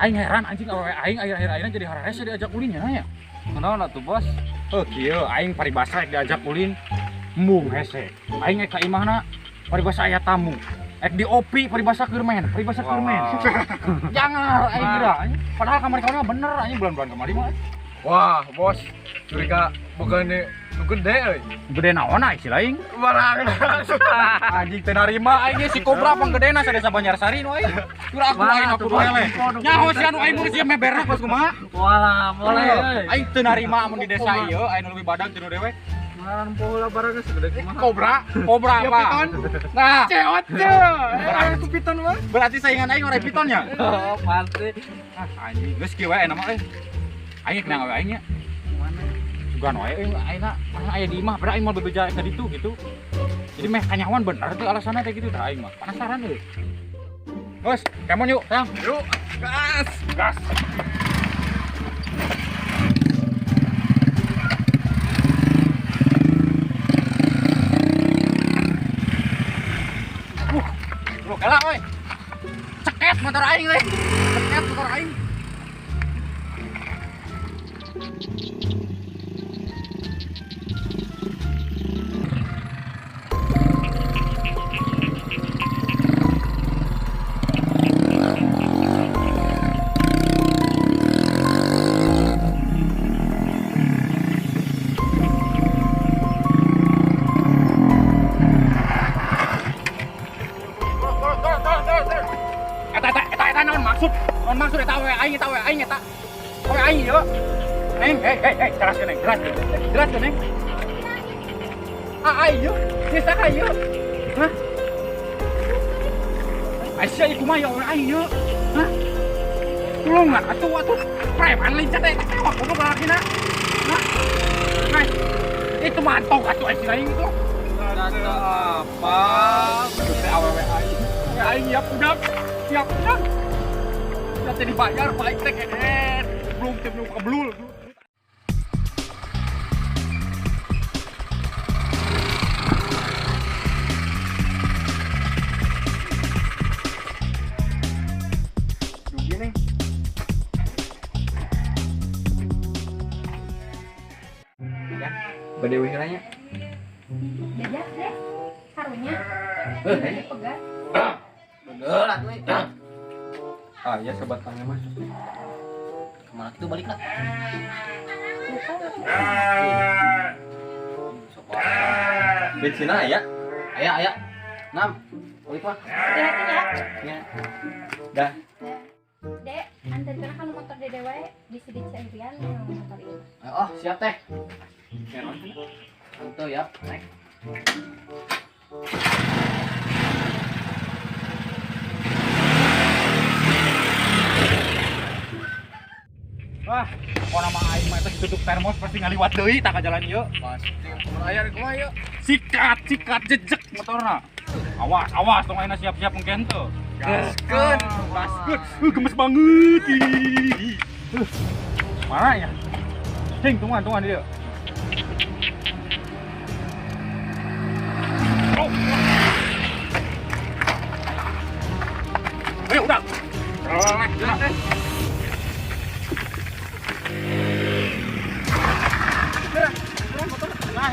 Aing heran anjing awewe aing akhir-akhirnya jadi hararese diajak ulin ya nya. Kunaon atuh bos? Kieu aing paribasa diajak ulin embung hese. Aing ka imahna paribasa aya tamu. Ek di opi paribasa keur men, paribasa keur men. Jangan aing kira. Padahal kamari kawan bener anjing bulan-bulan kemari mah. Wah, bos, curiga bukannya nu gede euy. Gede naon istilah aing? Barang. Anjing teu narima aing si kobra panggedena sadesa Banjarsari nu aing. Tur aku aing aku lele. Nyaho si anu aing meureus meberna pas kumaha? Walah, boleh euy. Aing teu narima mun di desa ieu aing lebih badag jeung dewek. Ngaran pola barang segede kumaha? Kobra apa? Piton. Nah, Ceot teh. Itu piton mah. berarti saingan aing ora pitonnya. Oh, pasti. Anjing geus kieu wae nama euy. Aing kenang we aing nya. Mana? Sugan wae ayeuna aya di imah, padahal aing mah bebeja ka ditu gitu. Jadi meh kanyawan bener tuh alasanna teh gitu tah aing mah. Penasaran euy. Bos, kemon yuk, sayang. Yuk, gas. Gas. Bro, kalah euy. Ceket motor aing euy. Ceket motor aing. Eta naon maksud eta we aing eta. We aing ieu. Neng, hei, jelaskeun neng, jelaskeun neng. Aing ieu, desa ka ieu. Hah? Aisyah ieu kumaha we aing ieu? Hah? Tulungan atuh preman lincah teh kewak goblok lalakina. Hah? Nah, itu mantok atuh aisyah aing itu. Data apa? Teh awewe aing. Aing siap udah. Udah teh dibayar baik teh keden. Belum teh belum keblul. Dugi nih. Ya, badewe heulanya. Jajak deh, karunya. Pegat. Bener atuh. Ah, ya sobat tanya mas. Kemana itu balik lah? Bensin ya? Aya. 6. Balik mah. Hati-hati ya. Ya. Dah. Dek, antarkan kan motor dede wae bisa dicarian yang motor ini. Oh, siap teh. Santu ya, naik. Wah, orang mah aing mah teh tutup termos pasti ngaliwat deui tak ka jalan ieu. Pasti. Aya kumaha yuk? Sikat jejek motorna. Awas tong ayeuna siap-siap engken teu. Gaskeun. Gemes banget. Mana ya? Cing, tungguan dia. Oh. Ayo udah. Jalan deh. Motor. Nah,